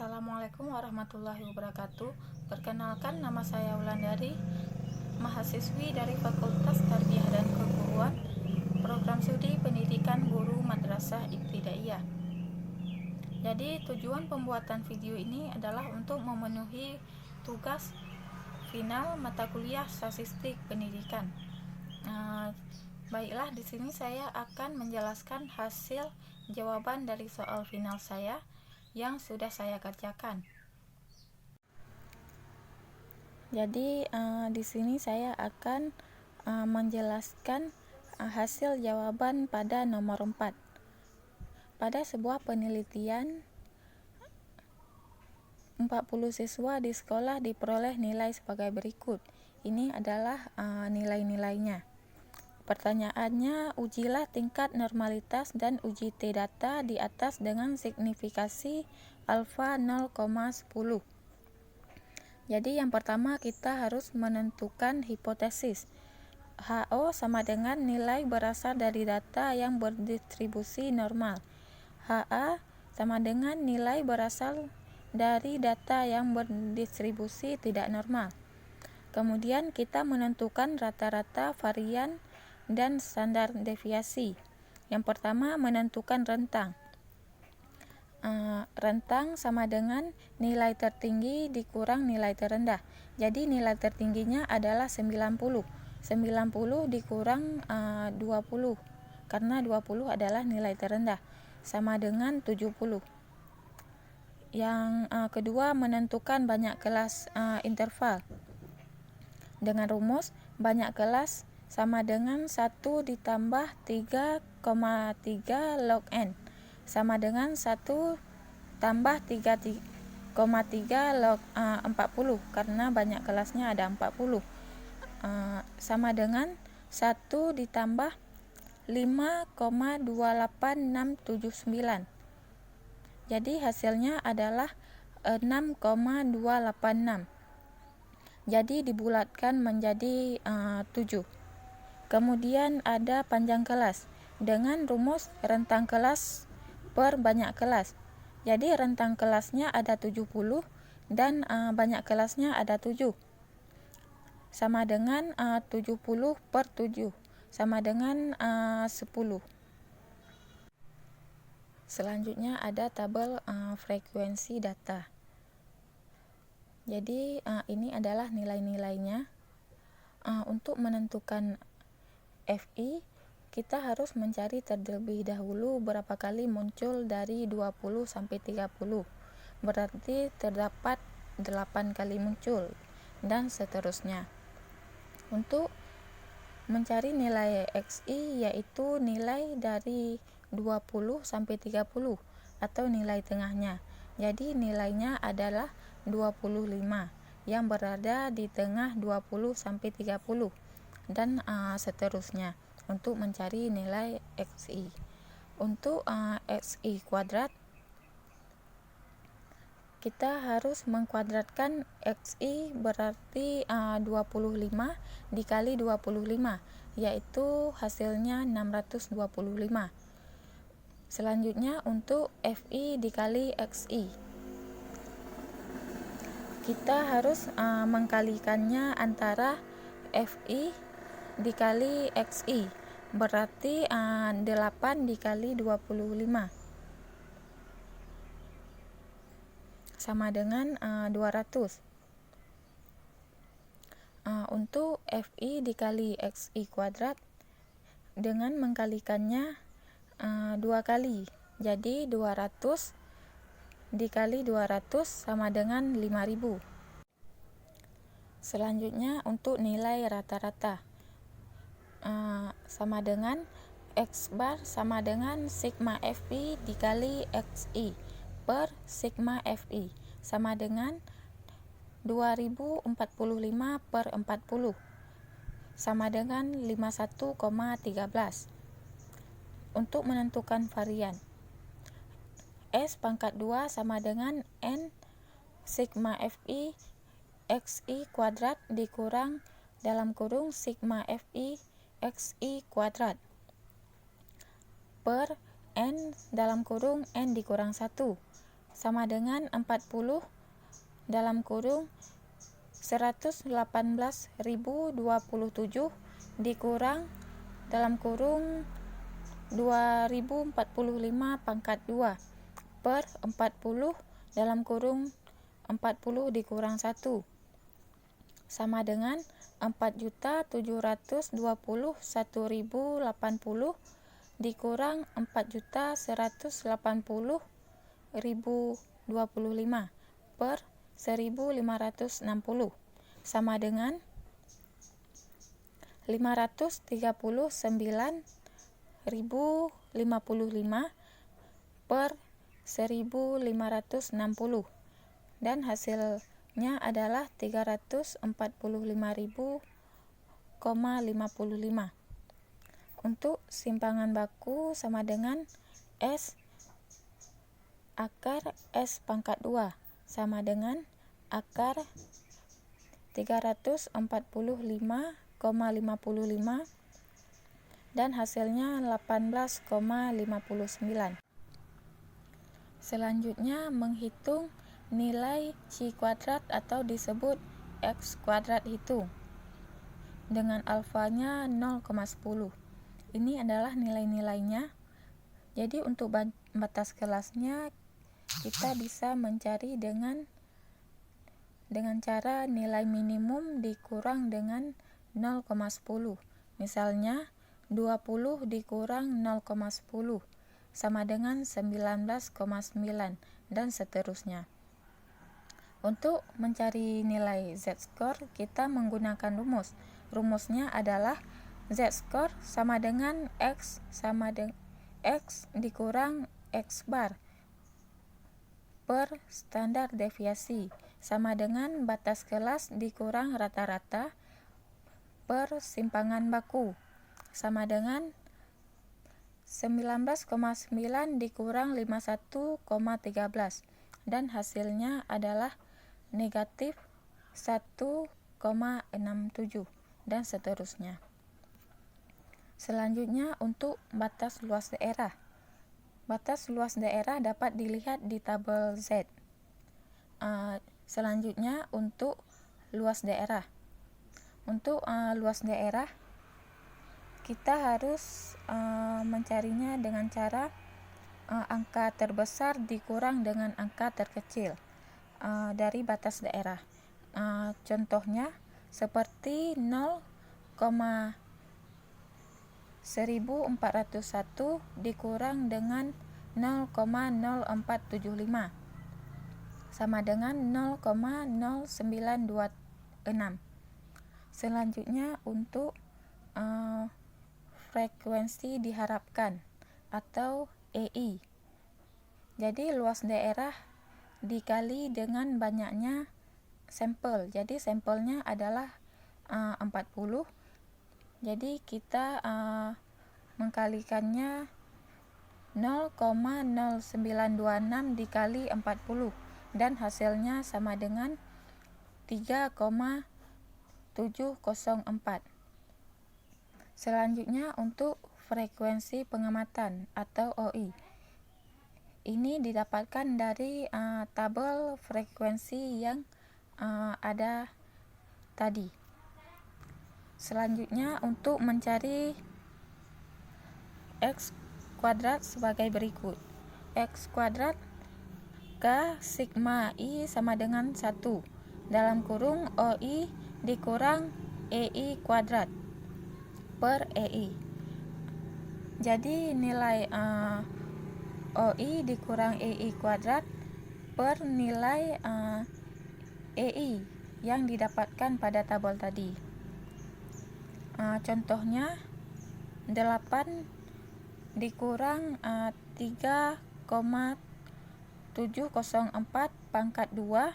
Assalamualaikum warahmatullahi wabarakatuh. Perkenalkan, nama saya Wulandari, mahasiswi dari Fakultas Tarbiyah dan Keguruan, Program Studi Pendidikan Guru Madrasah Ibtidaiyah. Jadi tujuan pembuatan video ini adalah untuk memenuhi tugas final mata kuliah Statistik Pendidikan. Baiklah, di sini saya akan menjelaskan hasil jawaban dari soal final saya yang sudah saya kerjakan. Jadi di sini saya akan menjelaskan hasil jawaban pada nomor 4. Pada sebuah penelitian, 40 siswa di sekolah diperoleh nilai sebagai berikut. Ini adalah nilai-nilainya. Pertanyaannya, ujilah tingkat normalitas dan uji T-data di atas dengan signifikasi alfa 0,10. Jadi yang pertama kita harus menentukan hipotesis. HO sama dengan nilai berasal dari data yang berdistribusi normal. HA sama dengan nilai berasal dari data yang berdistribusi tidak normal. Kemudian kita menentukan rata-rata varian dan standar deviasi. Yang pertama menentukan rentang. Rentang sama dengan nilai tertinggi dikurang nilai terendah. Jadi nilai tertingginya adalah 90. 90 dikurang 20 karena 20 adalah nilai terendah, sama dengan 70. Yang kedua menentukan banyak kelas interval. Dengan rumus banyak kelas sama dengan 1 ditambah 3,3 log N sama dengan 1 tambah 3,3 log 40 karena banyak kelasnya ada 40 sama dengan 1 ditambah 5,28679. Jadi hasilnya adalah 6,286. Jadi dibulatkan menjadi 7. Kemudian ada panjang kelas dengan rumus rentang kelas per banyak kelas. Jadi rentang kelasnya ada 70 dan banyak kelasnya ada 7. Sama dengan 70 per 7 sama dengan 10. Selanjutnya ada tabel frekuensi data. Jadi ini adalah nilai-nilainya. Untuk menentukan FI, kita harus mencari terlebih dahulu berapa kali muncul dari 20 sampai 30. Berarti terdapat 8 kali muncul dan seterusnya. Untuk mencari nilai XI yaitu nilai dari 20 sampai 30 atau nilai tengahnya. Jadi nilainya adalah 25 yang berada di tengah 20 sampai 30 dan seterusnya untuk mencari nilai XI. Untuk XI kuadrat kita harus mengkuadratkan XI berarti 25 dikali 25 yaitu hasilnya 625. Selanjutnya untuk FI dikali XI. Kita harus mengkalikannya antara FI dikali XI berarti 8 dikali 25 sama dengan 200. Untuk FI dikali XI kuadrat dengan mengkalikannya 2 kali. Jadi 200 dikali 200 sama dengan 5000. Selanjutnya untuk nilai rata-rata sama dengan X bar sama dengan sigma FI dikali XI per sigma FI sama dengan 2045 per 40 sama dengan 51,13. Untuk menentukan varian S pangkat 2 sama dengan N sigma FI XI kuadrat dikurang dalam kurung sigma FI XI kuadrat per N dalam kurung N dikurang 1 sama dengan 40 dalam kurung 118.027 dikurang dalam kurung 2045 pangkat 2 per 40 dalam kurung 40 dikurang 1 sama dengan 4.721.080 dikurang 4.180.025 per 1.560 sama dengan 539.055 per 1.560 dan hasilnya adalah 345.055. Untuk simpangan baku sama dengan S akar S pangkat 2 sama dengan akar 345,55 dan hasilnya 18,59. Selanjutnya menghitung nilai C kuadrat atau disebut X kuadrat hitung dengan alfanya 0,10. Ini adalah nilai-nilainya. Jadi untuk batas kelasnya kita bisa mencari dengan cara nilai minimum dikurang dengan 0,10. Misalnya 20 dikurang 0,10 sama dengan 19,9 dan seterusnya. Untuk mencari nilai z-score kita menggunakan rumus. Rumusnya adalah z-score sama dengan x dikurang x bar per standar deviasi sama dengan batas kelas dikurang rata-rata per simpangan baku sama dengan 19,9 dikurang 51,13 dan hasilnya adalah negatif 1,67 dan seterusnya. Selanjutnya untuk batas luas daerah. Batas luas daerah dapat dilihat di tabel Z. Selanjutnya untuk luas daerah. Untuk luas daerah kita harus mencarinya dengan cara angka terbesar dikurang dengan angka terkecil dari batas daerah. Contohnya seperti 0,1401 dikurang dengan 0,0475 sama dengan 0,0926. Selanjutnya untuk frekuensi diharapkan atau EI. Jadi luas daerah dikali dengan banyaknya sampel. Jadi sampelnya adalah 40. Jadi kita mengkalikannya 0,0926 dikali 40 dan hasilnya sama dengan 3,704. Selanjutnya untuk frekuensi pengamatan atau OI. Ini didapatkan dari tabel frekuensi yang ada tadi. Selanjutnya untuk mencari X kuadrat sebagai berikut. X kuadrat K sigma I sama dengan 1 dalam kurung OI dikurang EI kuadrat per EI. Jadi nilai OI dikurang EI kuadrat per nilai EI yang didapatkan pada tabel tadi. Contohnya 8 dikurang 3,704 pangkat 2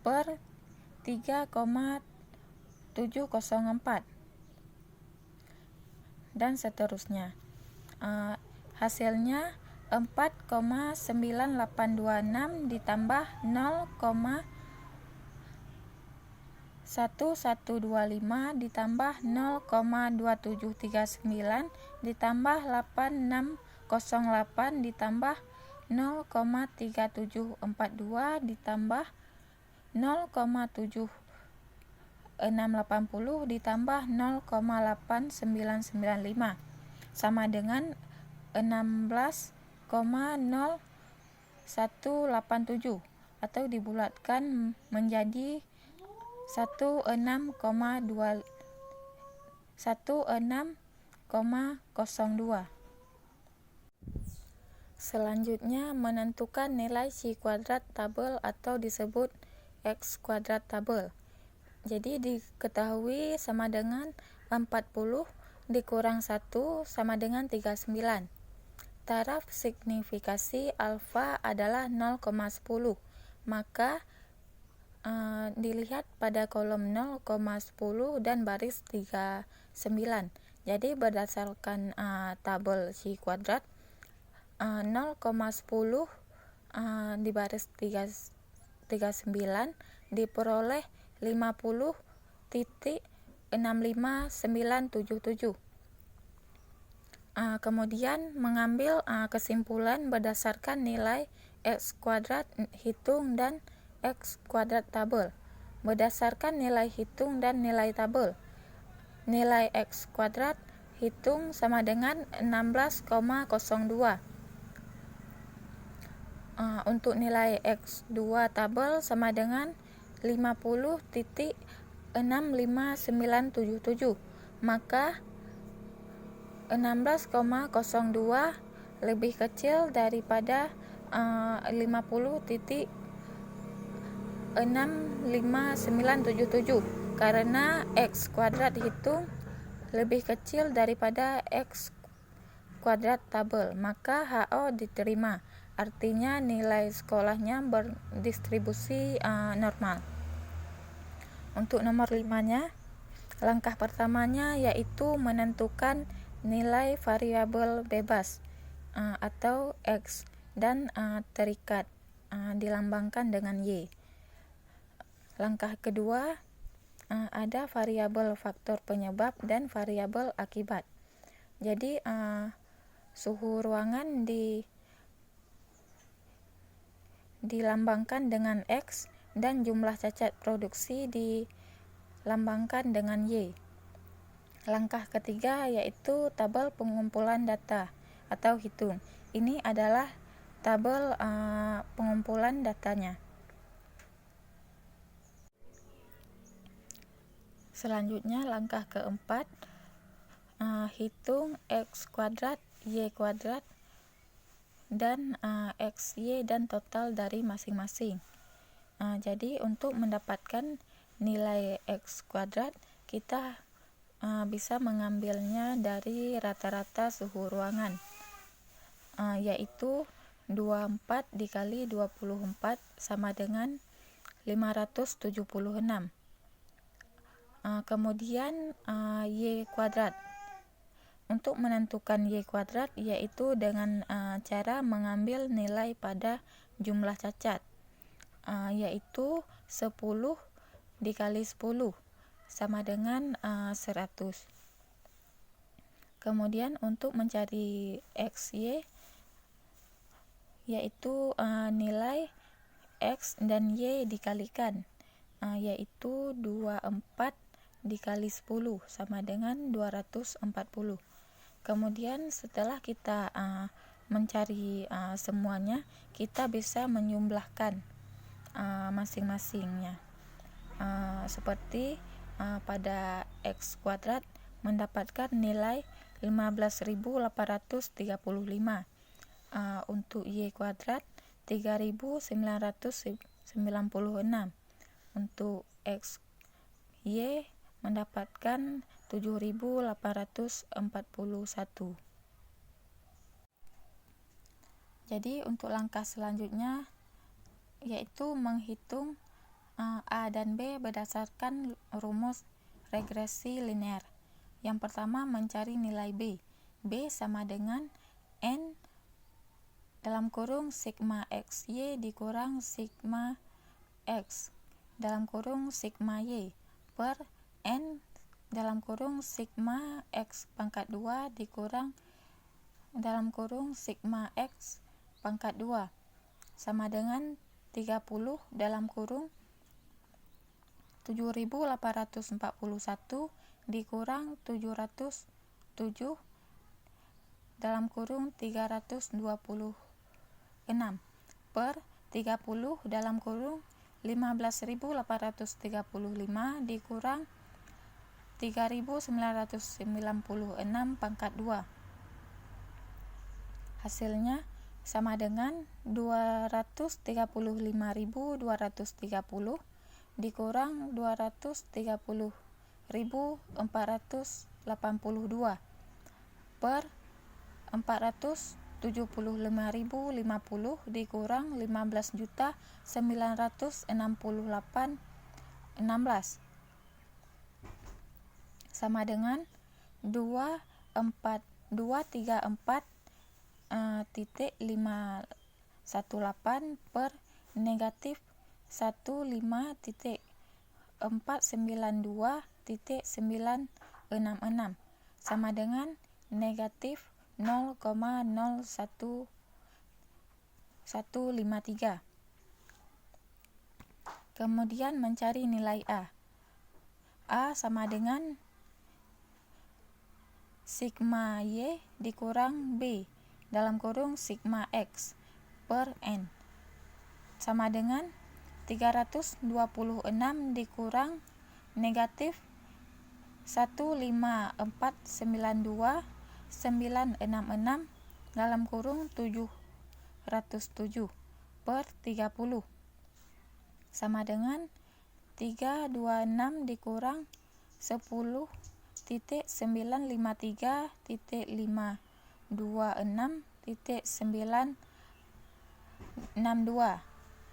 per 3,704 dan seterusnya. Hasilnya 4,9826 ditambah 0,1125 ditambah 0,2739 ditambah 8608 ditambah 0,3742 ditambah 0,7680 ditambah 0,8995 sama dengan 16,0187 atau dibulatkan menjadi 16,02. Selanjutnya, menentukan nilai si kuadrat tabel atau disebut X kuadrat tabel. Jadi diketahui sama dengan 40 dikurang 1 sama dengan 39. Taraf signifikasi alfa adalah 0,10. Maka dilihat pada kolom 0,10 dan baris 39. Jadi berdasarkan tabel si kuadrat, 0,10 di baris 39 diperoleh 50.65977. Kemudian mengambil kesimpulan berdasarkan nilai X kuadrat hitung dan X kuadrat tabel. Berdasarkan nilai hitung dan nilai tabel, nilai X kuadrat hitung sama dengan 16,02. Untuk nilai X2 tabel sama dengan 50.65977. Maka 16,02 lebih kecil daripada 50.65977 karena X kuadrat hitung lebih kecil daripada X kuadrat tabel, maka HO diterima. Artinya nilai sekolahnya berdistribusi normal. Untuk nomor 5-nya, langkah pertamanya yaitu menentukan nilai variabel bebas atau X dan terikat dilambangkan dengan Y. Langkah kedua, ada variabel faktor penyebab dan variabel akibat. Jadi suhu ruangan dilambangkan dengan X dan jumlah cacat produksi dilambangkan dengan Y. Langkah ketiga yaitu tabel pengumpulan data atau hitung. Ini adalah tabel pengumpulan datanya. Selanjutnya langkah keempat, hitung X kuadrat, Y kuadrat, dan XY dan total dari masing-masing. Jadi untuk mendapatkan nilai X kuadrat, kita bisa mengambilnya dari rata-rata suhu ruangan, yaitu 24 dikali 24 sama dengan 576. Kemudian Y kuadrat. Untuk menentukan Y kuadrat yaitu dengan cara mengambil nilai pada jumlah cacat, yaitu 10 dikali 10 sama dengan 100. Kemudian untuk mencari XY yaitu nilai X dan Y dikalikan, yaitu 24 dikali 10 sama dengan 240. Kemudian setelah kita mencari semuanya, kita bisa menyumlahkan masing-masingnya. Seperti pada X kuadrat mendapatkan nilai 15.835. Untuk Y kuadrat 3.996. Untuk X Y mendapatkan 7.841. Jadi untuk langkah selanjutnya yaitu menghitung A dan B berdasarkan rumus regresi linear. Yang pertama mencari nilai B. B sama dengan N dalam kurung sigma XY dikurang sigma X dalam kurung sigma Y per N dalam kurung sigma X pangkat 2 dikurang dalam kurung sigma X pangkat 2 sama dengan 30 dalam kurung 7.841 dikurang 707 dalam kurung 326 per 30 dalam kurung 15.835 dikurang 3.996 pangkat 2. Hasilnya sama dengan 235.230 dikurang 230.482 per 475.050 dikurang 15.968.16 sama dengan 234.518 per negatif 15.492.966 sama dengan negatif 0,0153. Kemudian mencari nilai A. A sama dengan sigma Y dikurang B dalam kurung sigma X per N sama dengan 326 dikurang negatif 15492.966 dalam kurung 707 per 30 sama dengan 326 dikurang 10.953.526.962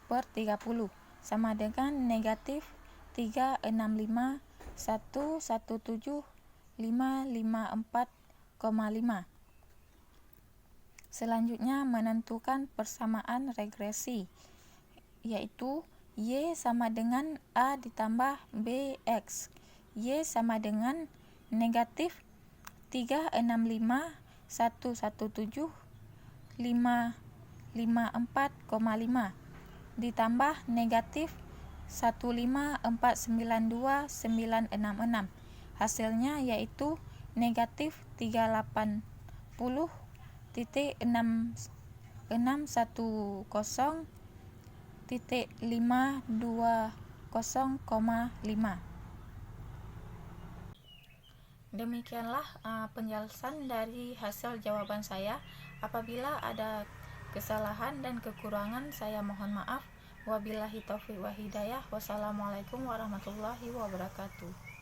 per 30 sama dengan negatif 365.117.554,5. Selanjutnya menentukan persamaan regresi, yaitu Y sama dengan A ditambah BX. Y sama dengan negatif 365.117.554,5 ditambah negatif 15492.966. Hasilnya yaitu negatif 380.610.520,5. Demikianlah penjelasan dari hasil jawaban saya. Apabila ada kesalahan dan kekurangan, saya mohon maaf. Wabillahi taufiq wa hidayah. Wassalamualaikum warahmatullahi wabarakatuh.